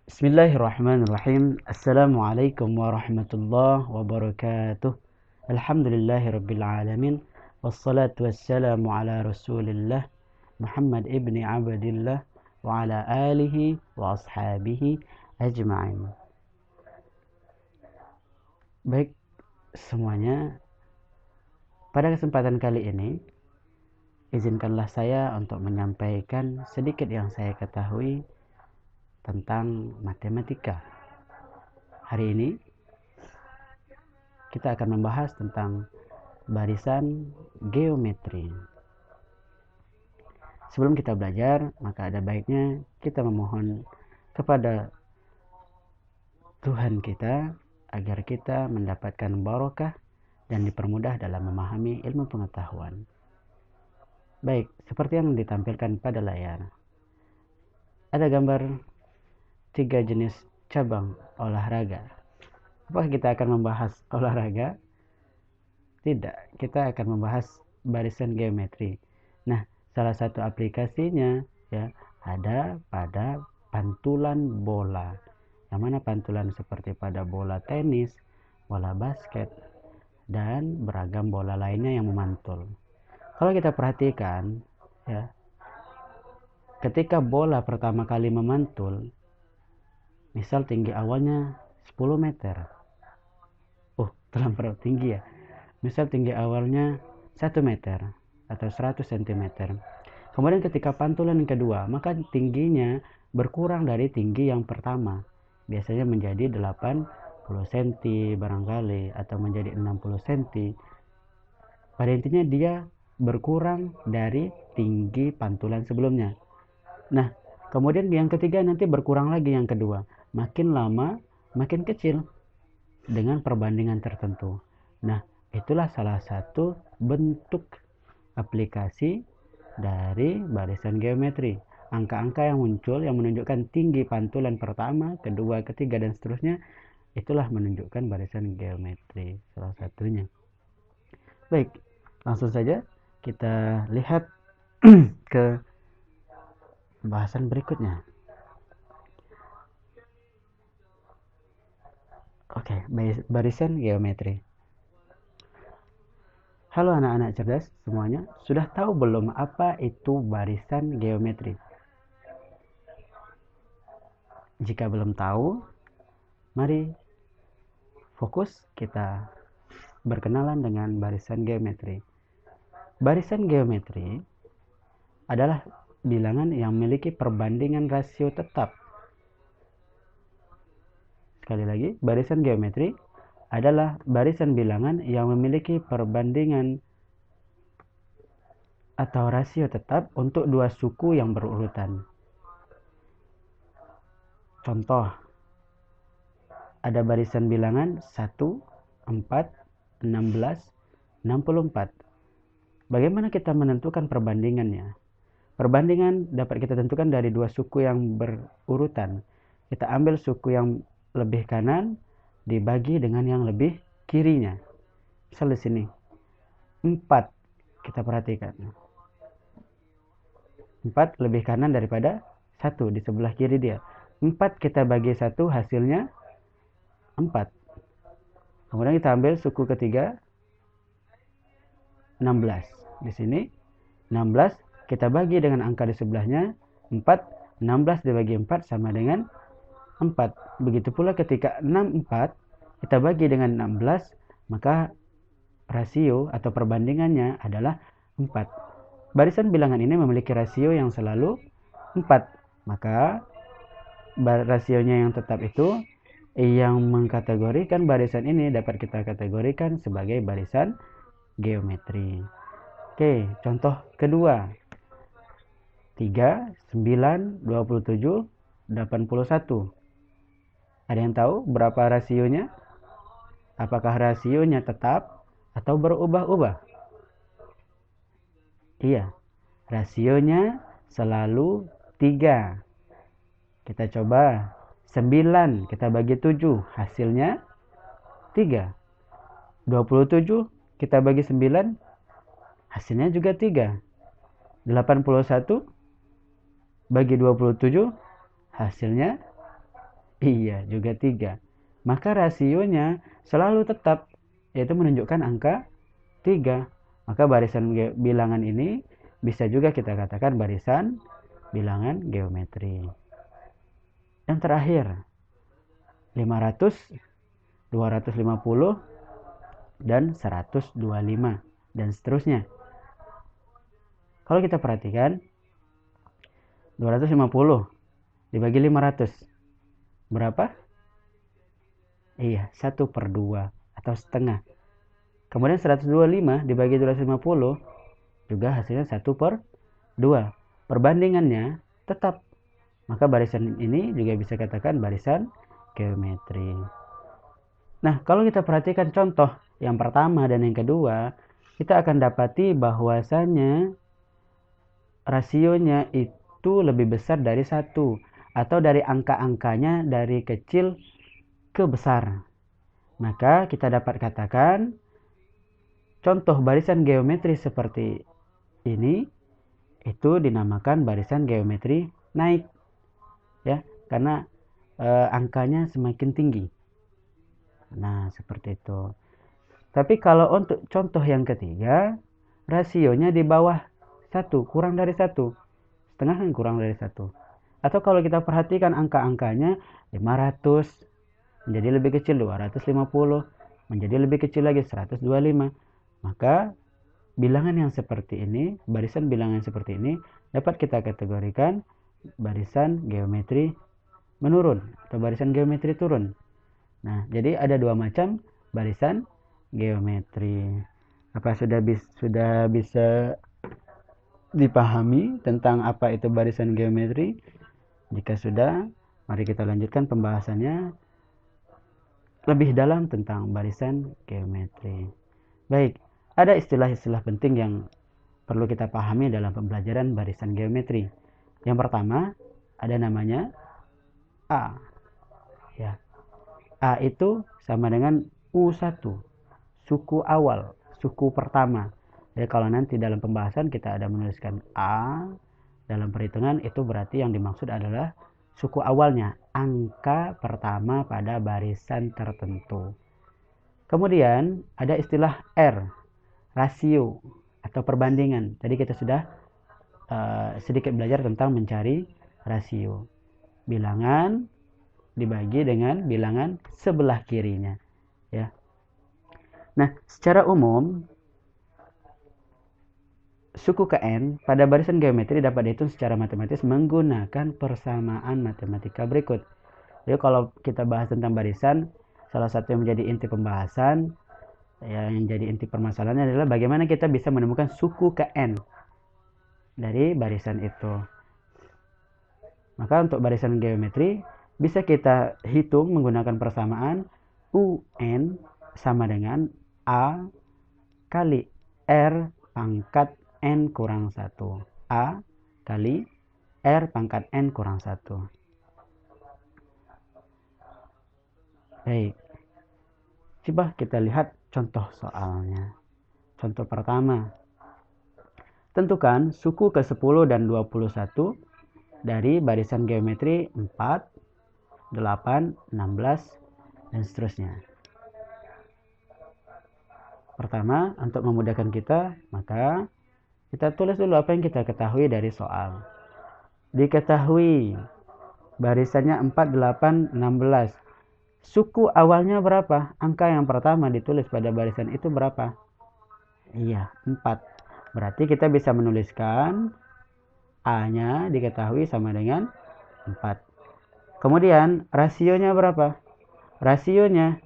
Bismillahirrahmanirrahim. Assalamualaikum warahmatullahi wabarakatuh. Alhamdulillahirabbil alamin. Wassalatu wassalamu ala Rasulillah Muhammad ibni Abdillah wa ala alihi wa ashabihi ajma'in. Baik semuanya, pada kesempatan kali ini izinkanlah saya untuk menyampaikan sedikit yang saya ketahui tentang matematika. Hari ini kita akan membahas tentang barisan geometri. Sebelum kita belajar, maka ada baiknya kita memohon kepada Tuhan kita agar kita mendapatkan barokah dan dipermudah dalam memahami ilmu pengetahuan. Baik, seperti yang ditampilkan pada layar. Ada gambar 3 jenis cabang olahraga. Apakah kita akan membahas olahraga? Tidak, kita akan membahas barisan geometri. Nah, salah satu aplikasinya ya ada pada pantulan bola. Yang mana pantulan seperti pada bola tenis, bola basket, dan beragam bola lainnya yang memantul. Kalau kita perhatikan ya, ketika bola pertama kali memantul, misal tinggi awalnya 10 meter. Terlampau tinggi ya. Misal tinggi awalnya 1 meter atau 100 cm. Kemudian ketika pantulan yang kedua, maka tingginya berkurang dari tinggi yang pertama. Biasanya menjadi 80 cm barangkali atau menjadi 60 cm. Pada intinya dia berkurang dari tinggi pantulan sebelumnya. Nah, kemudian yang ketiga nanti berkurang lagi yang kedua. Makin lama makin kecil dengan perbandingan tertentu. Nah, itulah salah satu bentuk aplikasi dari barisan geometri. Angka-angka yang muncul yang menunjukkan tinggi pantulan pertama, kedua, ketiga, dan seterusnya, itulah menunjukkan barisan geometri salah satunya. Baik, langsung saja kita lihat ke pembahasan berikutnya. Oke, barisan geometri. Halo anak-anak cerdas semuanya, sudah tahu belum apa itu barisan geometri? Jika belum tahu, mari fokus kita berkenalan dengan barisan geometri. Barisan geometri adalah bilangan yang memiliki perbandingan rasio tetap. Sekali lagi, barisan geometri adalah barisan bilangan yang memiliki perbandingan atau rasio tetap untuk dua suku yang berurutan. Contoh, ada barisan bilangan 1, 4, 16, 64. Bagaimana kita menentukan perbandingannya? Perbandingan dapat kita tentukan dari dua suku yang berurutan. Kita ambil suku yang lebih kanan dibagi dengan yang lebih kirinya. Misal di sini 4, kita perhatikan 4 lebih kanan daripada 1 di sebelah kiri dia. 4 kita bagi 1 hasilnya 4. Kemudian kita ambil suku ketiga 16. Di sini 16 kita bagi dengan angka di sebelahnya 4. 16 dibagi 4 sama dengan 4. Begitu pula ketika 64 kita bagi dengan 16, maka rasio atau perbandingannya adalah 4. Barisan bilangan ini memiliki rasio yang selalu 4. Maka rasionya yang tetap itu yang mengkategorikan barisan ini dapat kita kategorikan sebagai barisan geometri. Oke, contoh kedua. 3, 9, 27, 81. Ada yang tahu berapa rasionya? Apakah rasionya tetap atau berubah-ubah? Iya, rasionya selalu 3. Kita coba 9 kita bagi 7, hasilnya 3. 27 kita bagi 9, hasilnya juga 3. 81 bagi 27, hasilnya Iya, juga 3. Maka rasionya selalu tetap, yaitu menunjukkan angka 3. Maka barisan bilangan ini bisa juga kita katakan barisan bilangan geometri. Yang terakhir, 500, 250, dan 125, dan seterusnya. Kalau kita perhatikan, 250 dibagi 500, berapa? Iya, 1/2 atau setengah. Kemudian 125 dibagi 250 juga hasilnya 1/2. Perbandingannya tetap. Maka barisan ini juga bisa katakan barisan geometri. Nah, kalau kita perhatikan contoh yang pertama dan yang kedua, kita akan dapati bahwasannya rasionya itu lebih besar dari 1, atau dari angka-angkanya dari kecil ke besar. Maka kita dapat katakan contoh barisan geometri seperti ini itu dinamakan barisan geometri naik, ya, karena angkanya semakin tinggi. Nah, seperti itu. Tapi kalau untuk contoh yang ketiga, rasionya di bawah 1, kurang dari 1, setengah kan kurang dari 1. Atau kalau kita perhatikan angka-angkanya 500 menjadi lebih kecil 250, menjadi lebih kecil lagi 125. Maka bilangan yang seperti ini, barisan bilangan seperti ini dapat kita kategorikan barisan geometri menurun atau barisan geometri turun. Nah, jadi ada 2 macam barisan geometri. Apa sudah bisa dipahami tentang apa itu barisan geometri? Jika sudah, mari kita lanjutkan pembahasannya lebih dalam tentang barisan geometri. Baik, ada istilah-istilah penting yang perlu kita pahami dalam pembelajaran barisan geometri. Yang pertama, ada namanya A. Ya. A itu sama dengan U1, suku awal, suku pertama. Jadi kalau nanti dalam pembahasan kita ada menuliskan A dalam perhitungan, itu berarti yang dimaksud adalah suku awalnya, angka pertama pada barisan tertentu. Kemudian ada istilah R, rasio atau perbandingan. Tadi kita sudah sedikit belajar tentang mencari rasio. Bilangan dibagi dengan bilangan sebelah kirinya, ya. Nah, secara umum suku ke n pada barisan geometri dapat dihitung secara matematis menggunakan persamaan matematika berikut. Jadi kalau kita bahas tentang barisan, salah satu yang menjadi inti pembahasan, yang jadi inti permasalahannya adalah bagaimana kita bisa menemukan suku ke n dari barisan itu. Maka untuk barisan geometri bisa kita hitung menggunakan persamaan UN sama dengan A kali R pangkat N kurang 1. A kali R pangkat N kurang 1. Baik. Coba kita lihat contoh soalnya. Contoh pertama. Tentukan suku ke-10 dan 21 dari barisan geometri 4, 8, 16, dan seterusnya. Pertama, untuk memudahkan kita, maka kita tulis dulu apa yang kita ketahui dari soal. Diketahui barisannya 4, 8, 16. Suku awalnya berapa? Angka yang pertama ditulis pada barisan itu berapa? Iya, 4. Berarti kita bisa menuliskan A-nya diketahui sama dengan 4. Kemudian rasionya berapa? Rasionya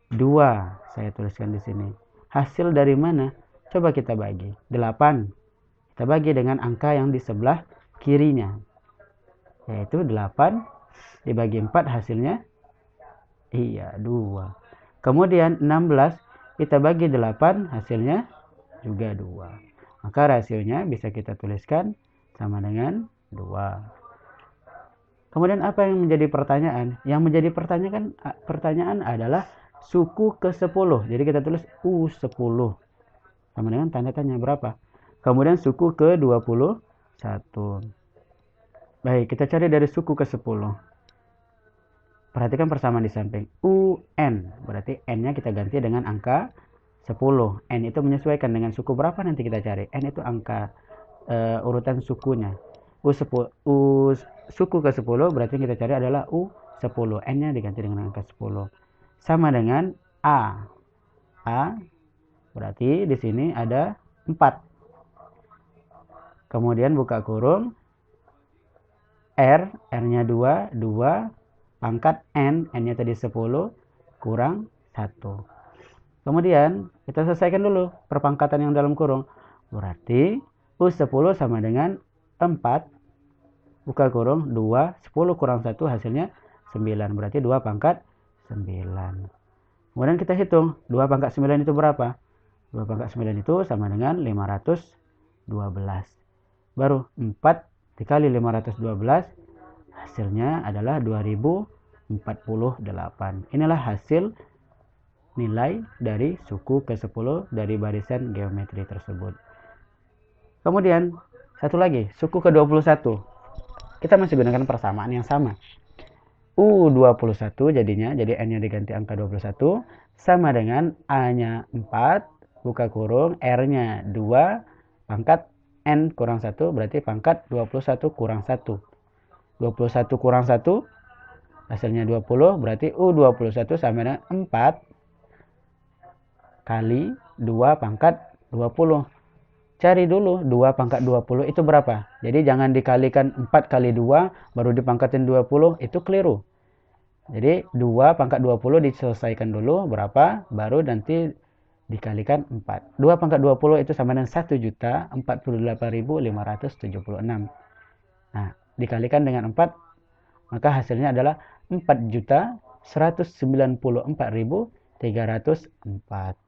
2. Saya tuliskan di sini. Hasil dari mana? Coba kita bagi. 8. Kita bagi dengan angka yang di sebelah kirinya. Yaitu 8 dibagi 4 hasilnya. Iya, 2. Kemudian 16 kita bagi 8 hasilnya juga 2. Maka rasionya bisa kita tuliskan sama dengan 2. Kemudian apa yang menjadi pertanyaan? Yang menjadi pertanyaan adalah suku ke-10. Jadi kita tulis U10. Sama dengan tanda tanya berapa. Kemudian suku ke-21. Baik, kita cari dari suku ke-10. perhatikan persamaan di samping. UN, berarti N-nya kita ganti dengan angka 10. N itu menyesuaikan dengan suku berapa nanti kita cari. N itu angka urutan sukunya. Suku ke 10 berarti kita cari adalah U10. N-nya diganti dengan angka 10. Sama dengan A. A berarti di sini ada 4. Kemudian buka kurung. R-nya 2 pangkat N, N-nya tadi 10 kurang 1. Kemudian kita selesaikan dulu perpangkatan yang dalam kurung. Berarti U10 sama dengan 4, buka kurung, 2, 10 kurang 1 hasilnya 9. Berarti 2 pangkat 9. Kemudian kita hitung, 2 pangkat 9 itu berapa? 2 pangkat 9 itu sama dengan 512. Baru 4 dikali 512, hasilnya adalah 2048. Inilah hasil nilai dari suku ke-10 dari barisan geometri tersebut. Kemudian satu lagi, suku ke-21. Kita masih gunakan persamaan yang sama. U21 jadinya, jadi N-nya diganti angka 21, sama dengan A-nya 4, buka kurung, R-nya 2, pangkat N kurang 1, berarti pangkat 21 kurang 1. 21 kurang 1, hasilnya 20, berarti U21 sama dengan 4 kali 2 pangkat 20. Cari dulu 2 pangkat 20 itu berapa. Jadi jangan dikalikan 4 kali 2 baru dipangkatin 20, itu keliru. Jadi 2 pangkat 20 diselesaikan dulu berapa, baru nanti dikalikan 4. 2 pangkat 20 itu sama dengan 1.048.576. Nah, dikalikan dengan 4, maka hasilnya adalah 4.194.304.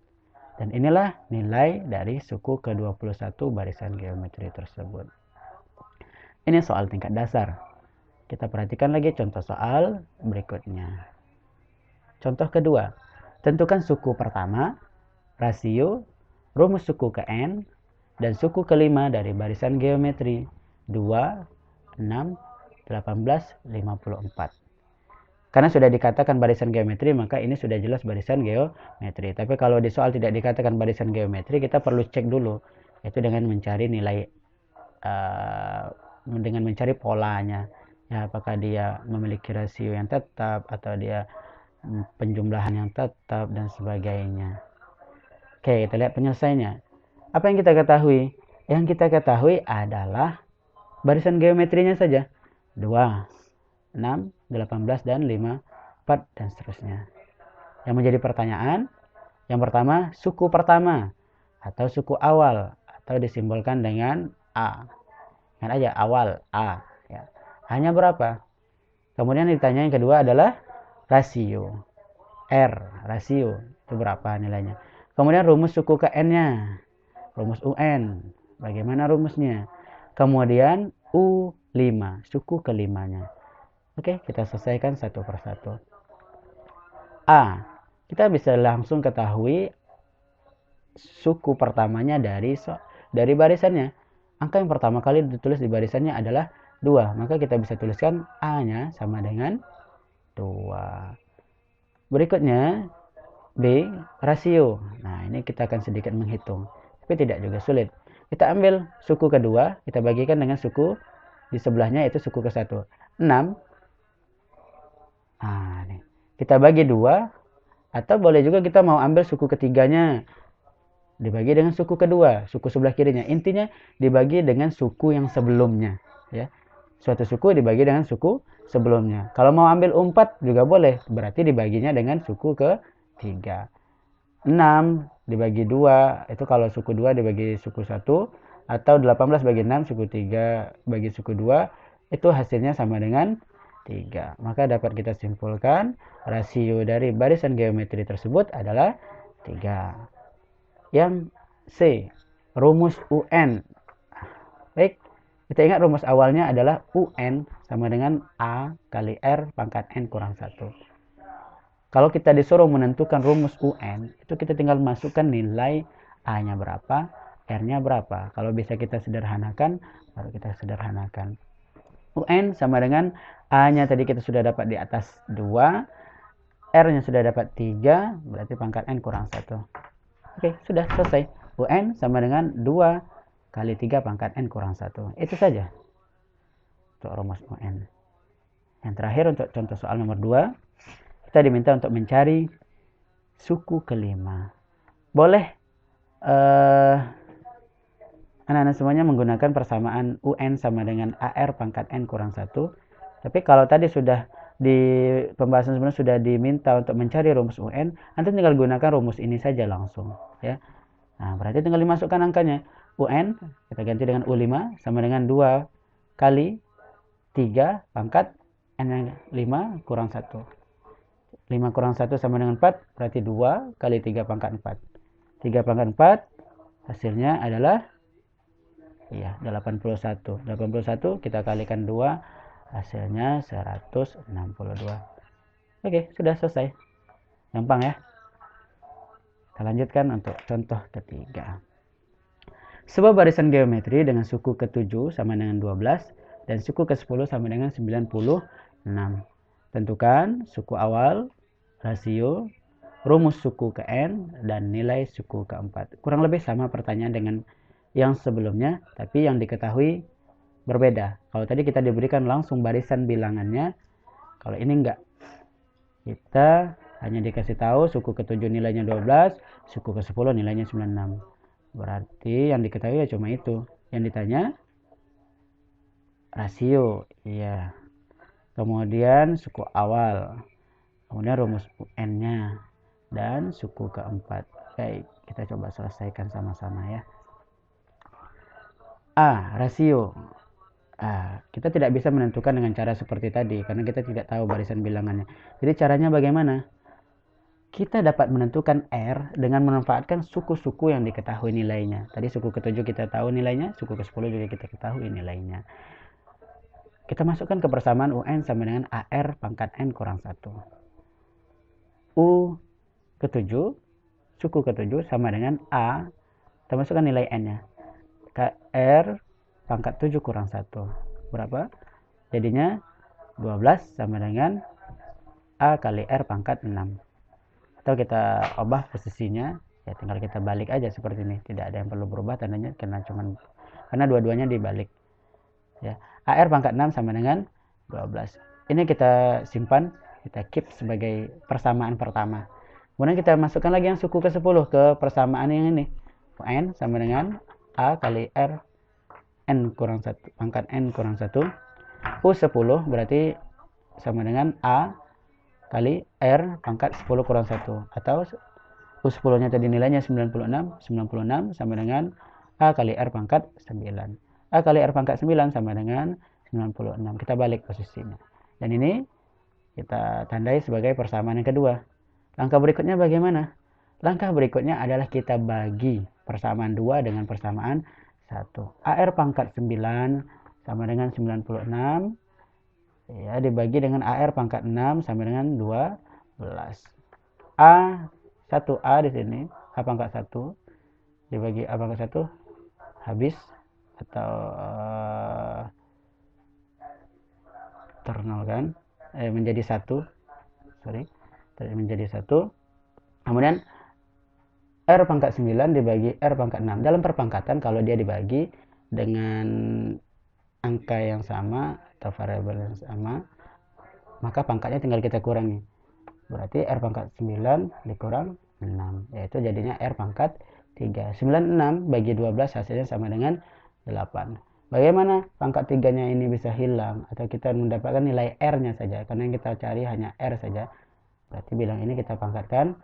Dan inilah nilai dari suku ke-21 barisan geometri tersebut. Ini soal tingkat dasar. Kita perhatikan lagi contoh soal berikutnya. Contoh kedua, tentukan suku pertama, rasio, rumus suku ke N, dan suku kelima dari barisan geometri 2, 6, 18, 54. Karena sudah dikatakan barisan geometri, maka ini sudah jelas barisan geometri. Tapi kalau di soal tidak dikatakan barisan geometri, kita perlu cek dulu. Yaitu dengan mencari nilai, dengan mencari polanya. Ya, apakah dia memiliki rasio yang tetap, atau dia penjumlahan yang tetap, dan sebagainya. Oke, kita lihat penyelesaiannya. Apa yang kita ketahui? Yang kita ketahui adalah barisan geometrinya saja. 2, 6, 18, dan 54, dan seterusnya. Yang menjadi pertanyaan, yang pertama, suku pertama atau suku awal, atau disimbolkan dengan A. Ingat aja, awal A. Ya. Hanya berapa? Kemudian ditanya yang kedua adalah rasio. R, rasio, itu berapa nilainya? Kemudian rumus suku ke N-nya. Rumus UN. Bagaimana rumusnya? Kemudian U5, suku kelimanya. Oke, kita selesaikan satu persatu. A, kita bisa langsung ketahui suku pertamanya dari barisannya. Angka yang pertama kali ditulis di barisannya adalah 2. Maka kita bisa tuliskan A-nya sama dengan 2. Berikutnya, B, rasio. Nah, ini kita akan sedikit menghitung. Tapi tidak juga sulit. Kita ambil suku kedua, kita bagikan dengan suku di sebelahnya, yaitu suku ke-1. 6. Nah, nih. Kita bagi 2, atau boleh juga kita mau ambil suku ketiganya, dibagi dengan suku kedua, suku sebelah kirinya. Intinya dibagi dengan suku yang sebelumnya. Ya. Suatu suku dibagi dengan suku sebelumnya. Kalau mau ambil 4 juga boleh, berarti dibaginya dengan suku ketiga. 6 dibagi 2, itu kalau suku 2 dibagi suku 1, atau 18 bagi 6, suku 3 bagi suku 2, itu hasilnya sama dengan 3. Maka dapat kita simpulkan rasio dari barisan geometri tersebut adalah 3. Yang C, rumus UN. Baik, kita ingat rumus awalnya adalah UN sama dengan A kali R pangkat N kurang 1. Kalau kita disuruh menentukan rumus UN, itu kita tinggal masukkan nilai A-nya berapa, R-nya berapa. Kalau bisa kita sederhanakan, baru kita sederhanakan. UN sama dengan A-nya tadi kita sudah dapat di atas 2, R-nya sudah dapat 3, berarti pangkat N kurang 1. Oke, sudah selesai. UN sama dengan 2 kali 3 pangkat N kurang 1. Itu saja untuk rumus UN. Yang terakhir untuk contoh soal nomor 2, kita diminta untuk mencari suku kelima. Boleh anak-anak semuanya menggunakan persamaan UN sama dengan AR pangkat N kurang 1. Tapi kalau tadi sudah di pembahasan sebelumnya sudah diminta untuk mencari rumus UN, nanti tinggal gunakan rumus ini saja langsung. Ya. Nah, berarti tinggal dimasukkan angkanya. UN kita ganti dengan U5 sama dengan 2 kali 3 pangkat N 5 kurang 1. 5 kurang 1 sama dengan 4, berarti 2 kali 3 pangkat 4. 3 pangkat 4, hasilnya adalah 81. 81 kita kalikan 2, hasilnya 162. Oke, sudah selesai. Gampang ya. Kita lanjutkan untuk contoh ketiga. Sebuah barisan geometri dengan suku ke-7 sama dengan 12 dan suku ke-10 sama dengan 96. Tentukan suku awal, rasio, rumus suku ke N, dan nilai suku ke-4. Kurang lebih sama pertanyaan dengan yang sebelumnya, tapi yang diketahui berbeda. Kalau tadi kita diberikan langsung barisan bilangannya, kalau ini enggak. Kita hanya dikasih tahu suku ke-7 nilainya 12, suku ke-10 nilainya 96. Berarti yang diketahui ya cuma itu. Yang ditanya rasio, iya. Kemudian suku awal, kemudian rumus UN-nya, dan suku ke-4. Baik, kita coba selesaikan sama-sama ya. A. Rasio. Kita tidak bisa menentukan dengan cara seperti tadi, karena kita tidak tahu barisan bilangannya. Jadi caranya bagaimana? Kita dapat menentukan R dengan memanfaatkan suku-suku yang diketahui nilainya. Tadi suku ke-7 kita tahu nilainya, suku ke-10 juga kita ketahui nilainya. Kita masukkan ke persamaan UN sama dengan AR pangkat N kurang 1. U ke-7, suku ke-7 sama dengan A, kita masukkan nilai N-nya. KR pangkat 7 kurang 1. Berapa? Jadinya 12 sama dengan A kali R pangkat 6. Atau kita ubah posisinya, ya tinggal kita balik aja seperti ini. Tidak ada yang perlu berubah tandanya karena dua-duanya dibalik. Ya. AR pangkat 6 sama dengan 12. Ini kita simpan, kita keep sebagai persamaan pertama. Kemudian kita masukkan lagi yang suku ke-10 ke persamaan yang ini. UN sama dengan A kali R N kurang 1, pangkat N kurang 1. U10 berarti sama dengan A kali R pangkat 10 kurang 1. Atau U10 nya tadi nilainya 96. 96 sama dengan A kali R pangkat 9. A kali R pangkat 9 sama dengan 96. Kita balik posisinya. Dan ini kita tandai sebagai persamaan yang kedua. Langkah berikutnya bagaimana? Langkah berikutnya adalah kita bagi persamaan 2 dengan persamaan 1. AR pangkat 9 sama dengan 96. Ya, dibagi dengan AR pangkat 6 sama dengan 12. A 1A di sini, A pangkat 1 dibagi A pangkat 1 habis atau ternolkan menjadi 1. Menjadi 1. Kemudian R pangkat 9 dibagi R pangkat 6. Dalam perpangkatan kalau dia dibagi dengan angka yang sama atau variabel yang sama, maka pangkatnya tinggal kita kurangi. Berarti R pangkat 9 dikurang 6, yaitu jadinya R pangkat 3. 96 bagi 12 hasilnya sama dengan 8. Bagaimana pangkat 3-nya ini bisa hilang atau kita mendapatkan nilai R-nya saja, karena yang kita cari hanya R saja. Berarti bilang ini kita pangkatkan,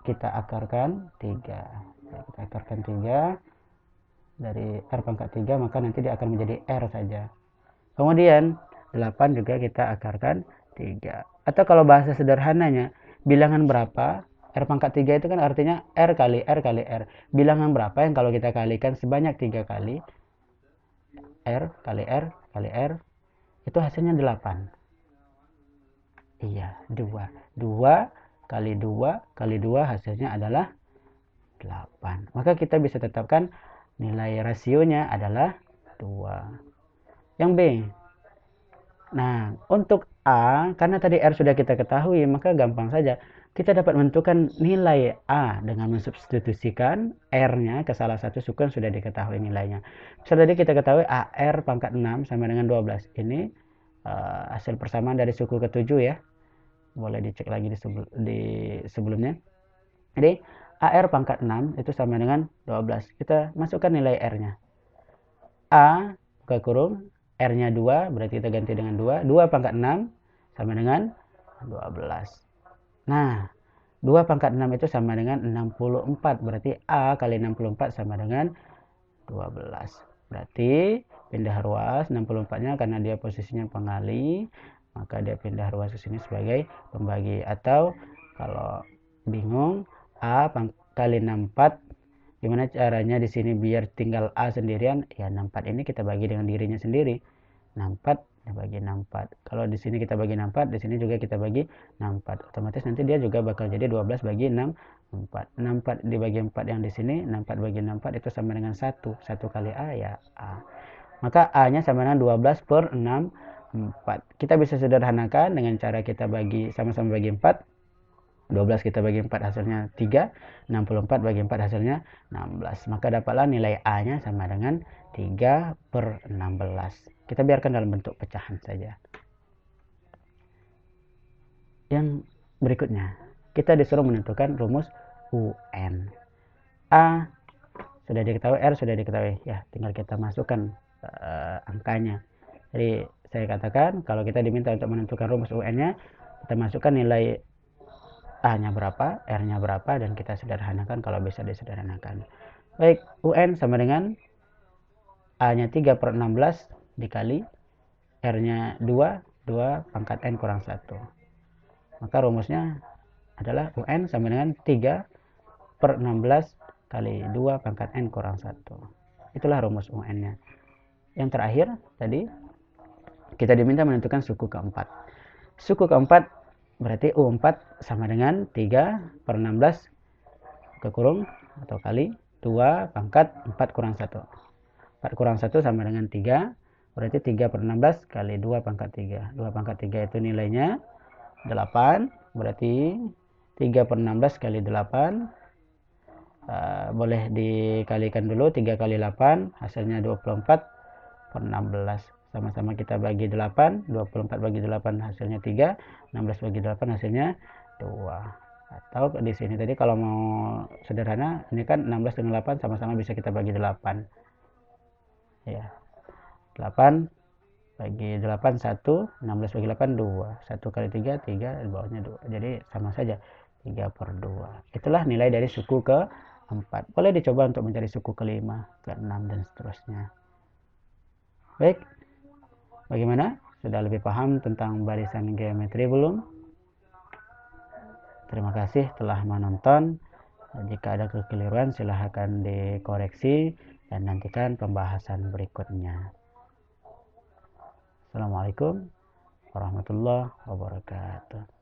kita akarkan 3. Kita akarkan 3 dari R pangkat 3, maka nanti dia akan menjadi R saja. Kemudian 8 juga kita akarkan 3. Atau kalau bahasa sederhananya, bilangan berapa? R pangkat 3 itu kan artinya R kali R kali R. Bilangan berapa yang kalau kita kalikan sebanyak 3 kali, R kali R kali R, itu hasilnya 8. Iya, 2. 2 kali 2 kali 2 hasilnya adalah 8. Maka kita bisa tetapkan nilai rasionya adalah 2. Yang B, Nah, untuk A, karena tadi R sudah kita ketahui, maka gampang saja. Kita dapat menentukan nilai A dengan mensubstitusikan R-nya ke salah satu suku yang sudah diketahui nilainya. Misalnya tadi kita ketahui AR pangkat 6 sama dengan 12. Ini hasil persamaan dari suku ke-7 ya. Boleh dicek lagi di sebelumnya. Jadi, AR pangkat 6 itu sama dengan 12. Kita masukkan nilai R-nya. A buka kurung, R-nya 2, berarti kita ganti dengan 2. 2 pangkat 6 sama dengan 12. Nah, 2 pangkat 6 itu sama dengan 64. Berarti A kali 64 sama dengan 12. Berarti pindah ruas 64-nya karena dia posisinya pengali, maka dia pindah ruas ke sini sebagai pembagi. Atau kalau bingung, A kali 64, gimana caranya di sini biar tinggal A sendirian? Ya 64 ini kita bagi dengan dirinya sendiri. 64 dibagi 64. Kalau di sini kita bagi 64, di sini juga kita bagi 64. Otomatis nanti dia juga bakal jadi 12 bagi 64. 64 dibagi 4 yang di sini, 64 bagi 64 itu sama dengan 1. 1 kali A ya A. Maka A-nya sama dengan 12 per 64. Kita bisa sederhanakan dengan cara kita bagi sama-sama bagi 4. 12 kita bagi 4 hasilnya 3, 64 bagi 4 hasilnya 16. Maka dapatlah nilai A-nya sama dengan 3 per 16. Kita biarkan dalam bentuk pecahan saja. Yang berikutnya, kita disuruh menentukan rumus UN. A sudah diketahui, R sudah diketahui. Ya, tinggal kita masukkan angkanya. Jadi, saya katakan kalau kita diminta untuk menentukan rumus UN-nya, kita masukkan nilai A-nya berapa, R-nya berapa, dan kita sederhanakan kalau bisa disederhanakan. Baik, UN sama dengan A-nya 3 per 16 dikali R-nya 2, 2 pangkat N kurang 1. Maka rumusnya adalah UN sama dengan 3 per 16 kali 2 pangkat N kurang 1. Itulah rumus UN-nya. Yang terakhir, tadi kita diminta menentukan suku keempat. Suku keempat berarti U4 sama dengan 3 per 16 ke kurung atau kali 2 pangkat 4 kurang 1. 4 kurang 1 sama dengan 3. Berarti 3 per 16 kali 2 pangkat 3. 2 pangkat 3 itu nilainya 8. Berarti 3 per 16 kali 8. Boleh dikalikan dulu. 3 kali 8 hasilnya 24 per 16. Sama-sama kita bagi 8, 24 bagi 8 hasilnya 3, 16 bagi 8 hasilnya 2. Atau di sini tadi kalau mau sederhana, ini kan 16 dengan 8 sama-sama bisa kita bagi 8. Ya. 8 bagi 8 1, 16 bagi 8 2. 1 kali 3 3, di bawahnya 2. Jadi sama saja 3 per 2. Itulah nilai dari suku ke-4. Boleh dicoba untuk mencari suku ke-5, ke-6 dan seterusnya. Baik. Bagaimana? Sudah lebih paham tentang barisan geometri belum? Terima kasih telah menonton. Jika ada kekeliruan silahkan dikoreksi dan nantikan pembahasan berikutnya. Assalamualaikum warahmatullahi wabarakatuh.